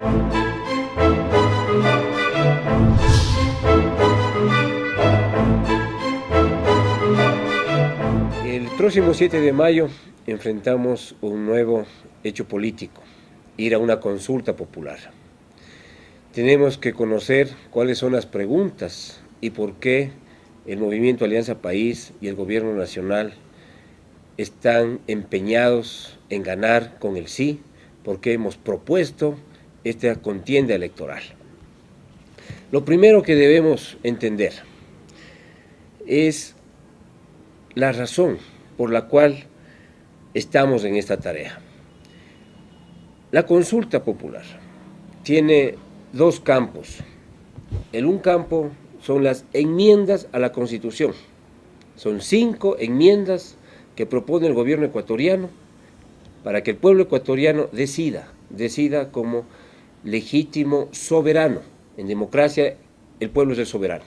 El próximo 7 de mayo enfrentamos un nuevo hecho político, ir a una consulta popular. Tenemos que conocer cuáles son las preguntas y por qué el Movimiento Alianza País y el Gobierno Nacional están empeñados en ganar con el sí, porque hemos propuesto esta contienda electoral. Lo primero que debemos entender es la razón por la cual estamos en esta tarea. La consulta popular tiene dos campos. El un campo son las enmiendas a la Constitución. Son 5 enmiendas que propone el gobierno ecuatoriano para que el pueblo ecuatoriano decida como legítimo soberano. En democracia el pueblo es el soberano.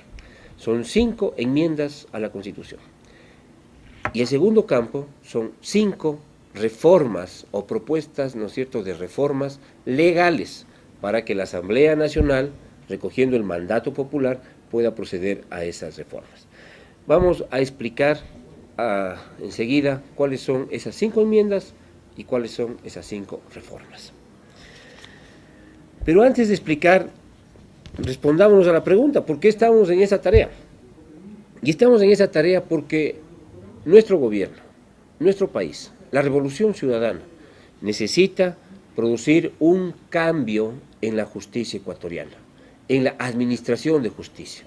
Son 5 enmiendas a la Constitución. Y el segundo campo son 5 reformas o propuestas, ¿no es cierto?, de reformas legales para que la Asamblea Nacional, recogiendo el mandato popular, pueda proceder a esas reformas. Vamos a explicar enseguida cuáles son esas 5 enmiendas y cuáles son esas 5 reformas. Pero antes de explicar, respondámonos a la pregunta, ¿por qué estamos en esa tarea? Y estamos en esa tarea porque nuestro gobierno, nuestro país, la revolución ciudadana, necesita producir un cambio en la justicia ecuatoriana, en la administración de justicia,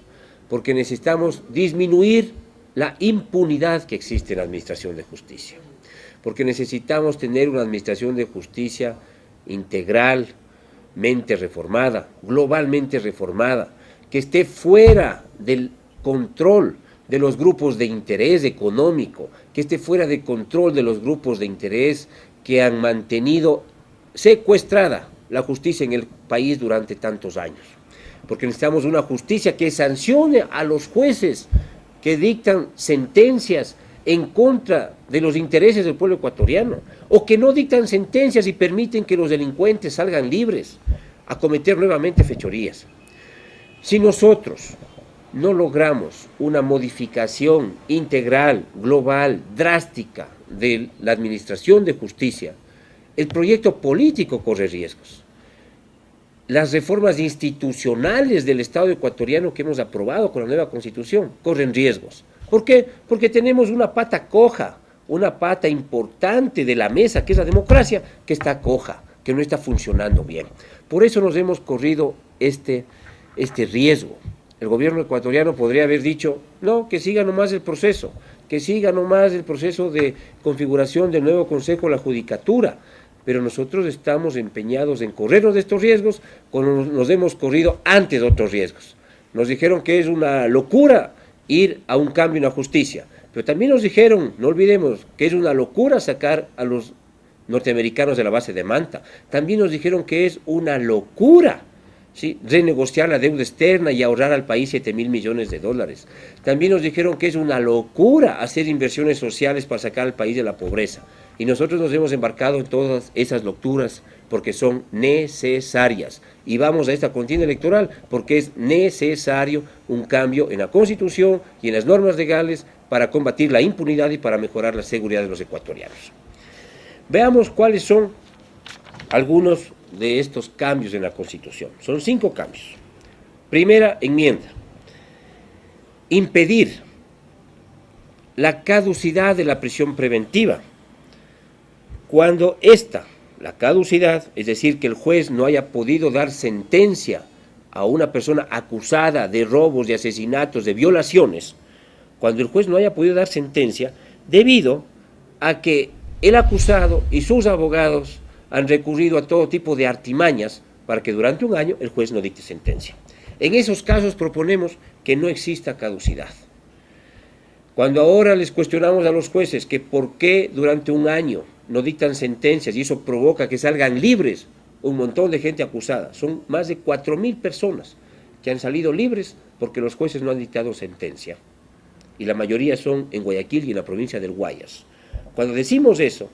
porque necesitamos disminuir la impunidad que existe en la administración de justicia, porque necesitamos tener una administración de justicia integralmente reformada, globalmente reformada, que esté fuera del control de los grupos de interés económico, que esté fuera de control de los grupos de interés que han mantenido secuestrada la justicia en el país durante tantos años. Porque necesitamos una justicia que sancione a los jueces que dictan sentencias en contra de los intereses del pueblo ecuatoriano, o que no dictan sentencias y permiten que los delincuentes salgan libres a cometer nuevamente fechorías. Si nosotros no logramos una modificación integral, global, drástica de la administración de justicia, el proyecto político corre riesgos. Las reformas institucionales del Estado ecuatoriano que hemos aprobado con la nueva Constitución corren riesgos. ¿Por qué? Porque tenemos una pata coja, una pata importante de la mesa, que es la democracia, que está coja, que no está funcionando bien. Por eso nos hemos corrido este riesgo. El gobierno ecuatoriano podría haber dicho, no, que siga nomás el proceso, de configuración del nuevo Consejo de la Judicatura, pero nosotros estamos empeñados en corrernos de estos riesgos cuando nos hemos corrido antes de otros riesgos. Nos dijeron que es una locura ir a un cambio en la justicia, pero también nos dijeron, no olvidemos, que es una locura sacar a los norteamericanos de la base de Manta. También nos dijeron que es una locura, ¿sí?, renegociar la deuda externa y ahorrar al país 7.000 millones de dólares. También nos dijeron que es una locura hacer inversiones sociales para sacar al país de la pobreza. Y nosotros nos hemos embarcado en todas esas locuras porque son necesarias. Y vamos a esta contienda electoral porque es necesario un cambio en la Constitución y en las normas legales para combatir la impunidad y para mejorar la seguridad de los ecuatorianos. Veamos cuáles son algunos de estos cambios en la Constitución. Son 5 cambios. Primera enmienda: impedir la caducidad de la prisión preventiva cuando la caducidad, es decir, que el juez no haya podido dar sentencia a una persona acusada de robos, de asesinatos, de violaciones, cuando el juez no haya podido dar sentencia debido a que el acusado y sus abogados han recurrido a todo tipo de artimañas para que durante un año el juez no dicte sentencia. En esos casos proponemos que no exista caducidad. Cuando ahora les cuestionamos a los jueces que por qué durante un año no dictan sentencias y eso provoca que salgan libres un montón de gente acusada, son más de 4.000 personas que han salido libres porque los jueces no han dictado sentencia, y la mayoría son en Guayaquil y en la provincia del Guayas. Cuando decimos eso,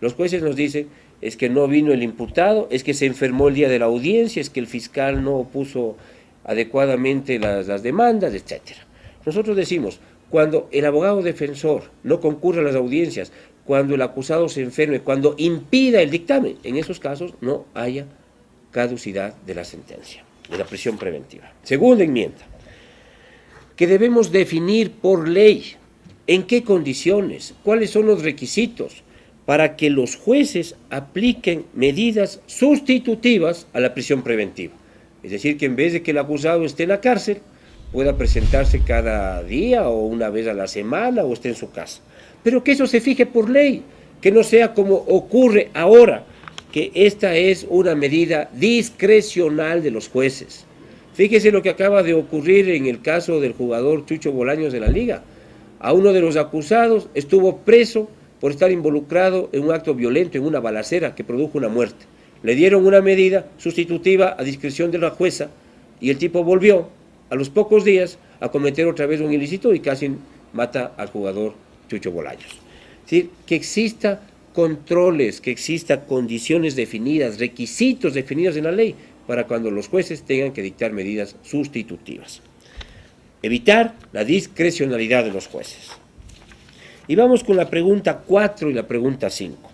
los jueces nos dicen es que no vino el imputado, es que se enfermó el día de la audiencia, es que el fiscal no puso adecuadamente las demandas, etc. Nosotros decimos, cuando el abogado defensor no concurra a las audiencias, cuando el acusado se enferme, cuando impida el dictamen, en esos casos no haya caducidad de la sentencia, de la prisión preventiva. Segunda enmienda, que debemos definir por ley en qué condiciones, cuáles son los requisitos para que los jueces apliquen medidas sustitutivas a la prisión preventiva. Es decir, que en vez de que el acusado esté en la cárcel, pueda presentarse cada día o una vez a la semana o esté en su casa. Pero que eso se fije por ley, que no sea como ocurre ahora, que esta es una medida discrecional de los jueces. Fíjese lo que acaba de ocurrir en el caso del jugador Chucho Bolaños de la Liga. A uno de los acusados estuvo preso por estar involucrado en un acto violento, en una balacera que produjo una muerte. Le dieron una medida sustitutiva a discreción de la jueza y el tipo volvió a los pocos días a cometer otra vez un ilícito y casi mata al jugador Chucho Bolaños. Es decir, que exista controles, que exista condiciones definidas, requisitos definidos en la ley para cuando los jueces tengan que dictar medidas sustitutivas. Evitar la discrecionalidad de los jueces. Y vamos con la pregunta 4 y la pregunta 5.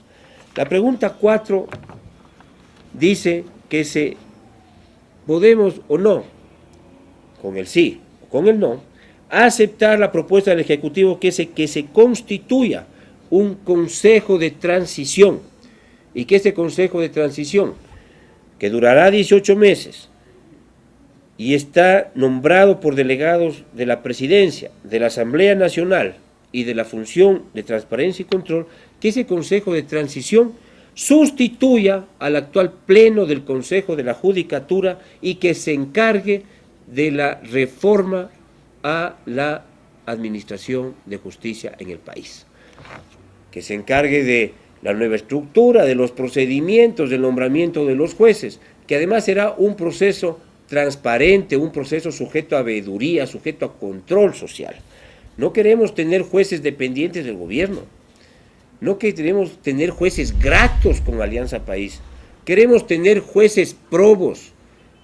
La pregunta 4 dice que se podemos o no, con el sí o con el no, aceptar la propuesta del Ejecutivo que se constituya un Consejo de Transición y que este Consejo de Transición, que durará 18 meses y está nombrado por delegados de la Presidencia, de la Asamblea Nacional y de la Función de Transparencia y Control, que ese Consejo de Transición sustituya al actual Pleno del Consejo de la Judicatura y que se encargue de la reforma a la administración de justicia en el país. Que se encargue de la nueva estructura, de los procedimientos, del nombramiento de los jueces, que además será un proceso transparente, un proceso sujeto a veeduría, sujeto a control social. No queremos tener jueces dependientes del gobierno, no queremos tener jueces gratos con Alianza País, queremos tener jueces probos,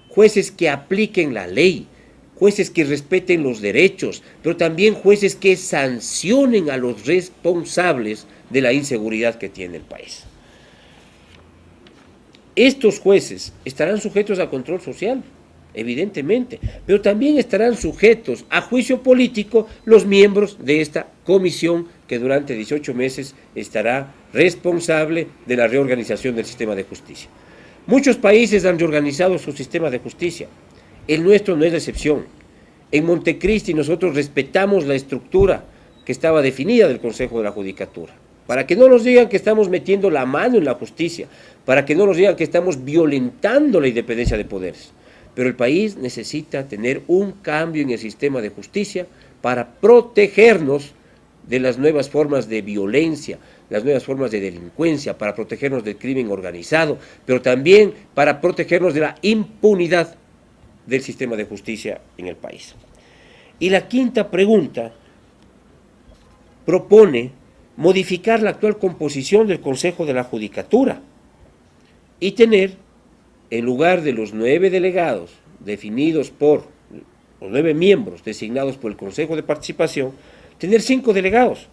jueces que apliquen la ley, jueces que respeten los derechos, pero también jueces que sancionen a los responsables de la inseguridad que tiene el país. Estos jueces estarán sujetos a control social, evidentemente, pero también estarán sujetos a juicio político los miembros de esta comisión que durante 18 meses estará responsable de la reorganización del sistema de justicia. Muchos países han reorganizado su sistema de justicia, el nuestro no es la excepción. En Montecristi nosotros respetamos la estructura que estaba definida del Consejo de la Judicatura, para que no nos digan que estamos metiendo la mano en la justicia, para que no nos digan que estamos violentando la independencia de poderes. Pero el país necesita tener un cambio en el sistema de justicia para protegernos de las nuevas formas de violencia, las nuevas formas de delincuencia, para protegernos del crimen organizado, pero también para protegernos de la impunidad del sistema de justicia en el país. Y la quinta pregunta propone modificar la actual composición del Consejo de la Judicatura y tener, en lugar de los 9 delegados definidos por los 9 miembros designados por el Consejo de Participación, tener 5 delegados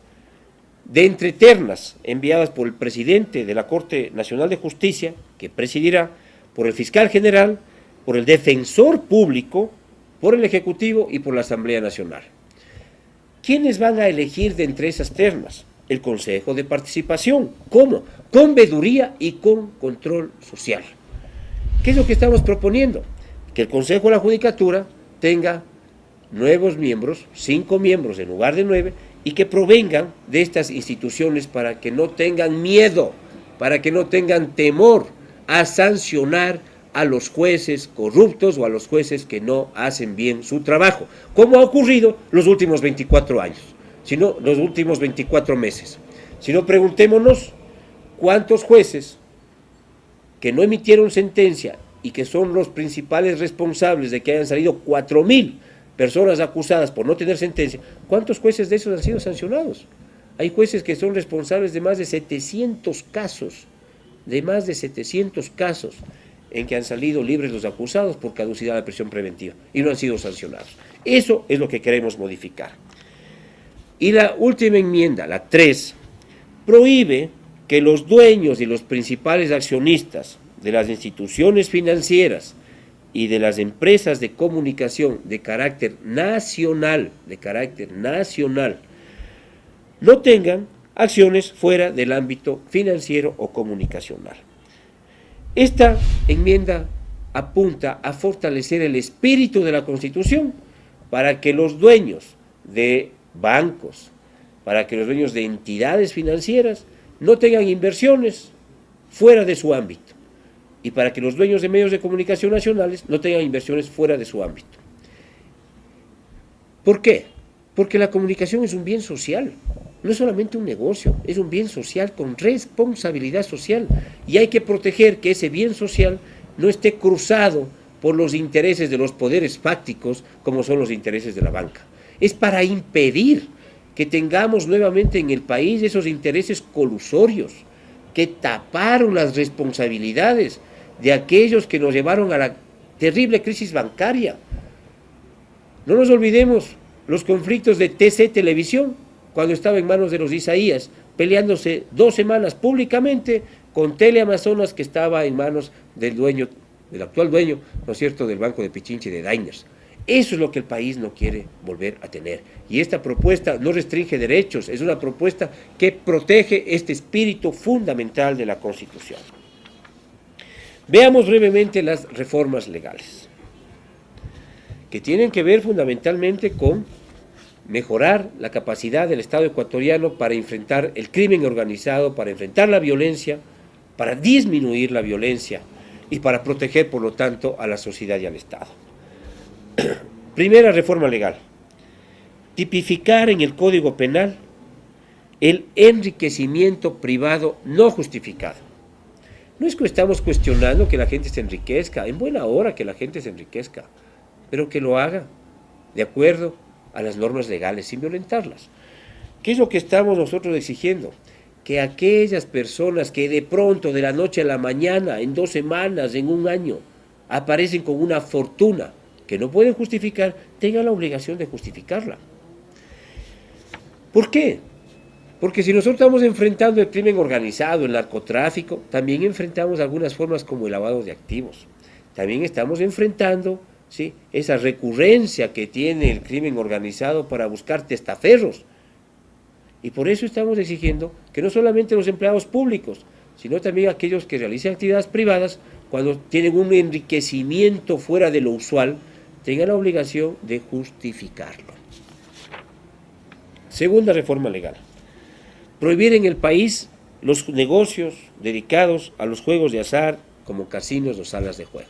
de entre ternas enviadas por el presidente de la Corte Nacional de Justicia, que presidirá, por el fiscal general, por el defensor público, por el Ejecutivo y por la Asamblea Nacional. ¿Quiénes van a elegir de entre esas ternas? El Consejo de Participación. ¿Cómo? Con veeduría y con control social. ¿Qué es lo que estamos proponiendo? Que el Consejo de la Judicatura tenga nuevos miembros, 5 miembros en lugar de 9, y que provengan de estas instituciones para que no tengan miedo, para que no tengan temor a sancionar a los jueces corruptos o a los jueces que no hacen bien su trabajo, como ha ocurrido los últimos 24 años, sino los últimos 24 meses. Si no, preguntémonos cuántos jueces que no emitieron sentencia y que son los principales responsables de que hayan salido 4.000 personas acusadas por no tener sentencia, ¿cuántos jueces de esos han sido sancionados? Hay jueces que son responsables de más de 700 casos de más de 700 casos en que han salido libres los acusados por caducidad de la prisión preventiva y no han sido sancionados. Eso es lo que queremos modificar. Y la última enmienda, la 3, prohíbe que los dueños y los principales accionistas de las instituciones financieras y de las empresas de comunicación de carácter nacional, no tengan acciones fuera del ámbito financiero o comunicacional. Esta enmienda apunta a fortalecer el espíritu de la Constitución para que los dueños de bancos, para que los dueños de entidades financieras no tengan inversiones fuera de su ámbito y para que los dueños de medios de comunicación nacionales no tengan inversiones fuera de su ámbito. ¿Por qué? Porque la comunicación es un bien social, no es solamente un negocio, es un bien social con responsabilidad social y hay que proteger que ese bien social no esté cruzado por los intereses de los poderes fácticos como son los intereses de la banca. Es para impedir que tengamos nuevamente en el país esos intereses colusorios que taparon las responsabilidades de aquellos que nos llevaron a la terrible crisis bancaria. No nos olvidemos los conflictos de TC Televisión, cuando estaba en manos de los Isaías, peleándose 2 semanas públicamente con Teleamazonas, que estaba en manos del dueño, del actual dueño, ¿no es cierto?, del Banco de Pichincha y de Diners. Eso es lo que el país no quiere volver a tener. Y esta propuesta no restringe derechos, es una propuesta que protege este espíritu fundamental de la Constitución. Veamos brevemente las reformas legales, que tienen que ver fundamentalmente con mejorar la capacidad del Estado ecuatoriano para enfrentar el crimen organizado, para enfrentar la violencia, para disminuir la violencia y para proteger, por lo tanto, a la sociedad y al Estado. Primera reforma legal, tipificar en el Código Penal el enriquecimiento privado no justificado. No es que estamos cuestionando que la gente se enriquezca, en buena hora que la gente se enriquezca, pero que lo haga de acuerdo a las normas legales sin violentarlas. ¿Qué es lo que estamos nosotros exigiendo? Que aquellas personas que de pronto, de la noche a la mañana, en 2 semanas, en 1 año, aparecen con una fortuna que no pueden justificar, tengan la obligación de justificarla. ¿Por qué? Porque si nosotros estamos enfrentando el crimen organizado, el narcotráfico, también enfrentamos algunas formas como el lavado de activos. También estamos enfrentando, ¿sí?, esa recurrencia que tiene el crimen organizado para buscar testaferros. Y por eso estamos exigiendo que no solamente los empleados públicos, sino también aquellos que realizan actividades privadas, cuando tienen un enriquecimiento fuera de lo usual, tengan la obligación de justificarlo. Segunda reforma legal. Prohibir en el país los negocios dedicados a los juegos de azar, como casinos o salas de juego.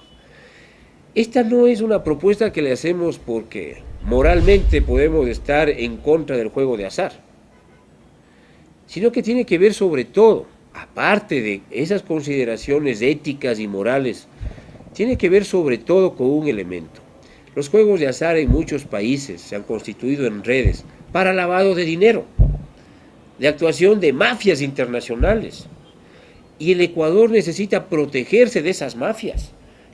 Esta no es una propuesta que le hacemos porque moralmente podemos estar en contra del juego de azar, sino que tiene que ver sobre todo, aparte de esas consideraciones éticas y morales, tiene que ver sobre todo con un elemento. Los juegos de azar en muchos países se han constituido en redes para lavado de dinero, de actuación de mafias internacionales. Y el Ecuador necesita protegerse de esas mafias.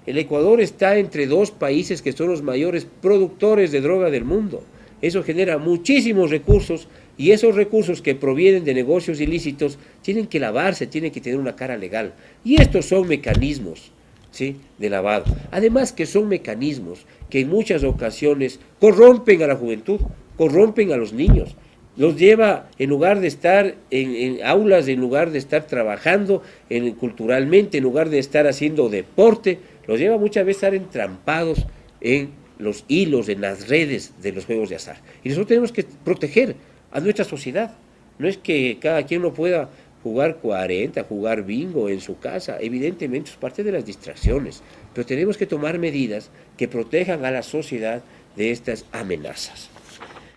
El Ecuador está entre 2 países que son los mayores productores de droga del mundo. Eso genera muchísimos recursos y esos recursos que provienen de negocios ilícitos tienen que lavarse, tienen que tener una cara legal. Y estos son mecanismos, ¿sí?, de lavado. Además que son mecanismos que en muchas ocasiones corrompen a la juventud, corrompen a los niños. Los lleva, en lugar de estar en aulas, en lugar de estar trabajando culturalmente, en lugar de estar haciendo deporte, los lleva muchas veces a estar entrampados en los hilos, en las redes de los juegos de azar. Y nosotros tenemos que proteger a nuestra sociedad. No es que cada quien no pueda jugar 40, jugar bingo en su casa. Evidentemente es parte de las distracciones, pero tenemos que tomar medidas que protejan a la sociedad de estas amenazas.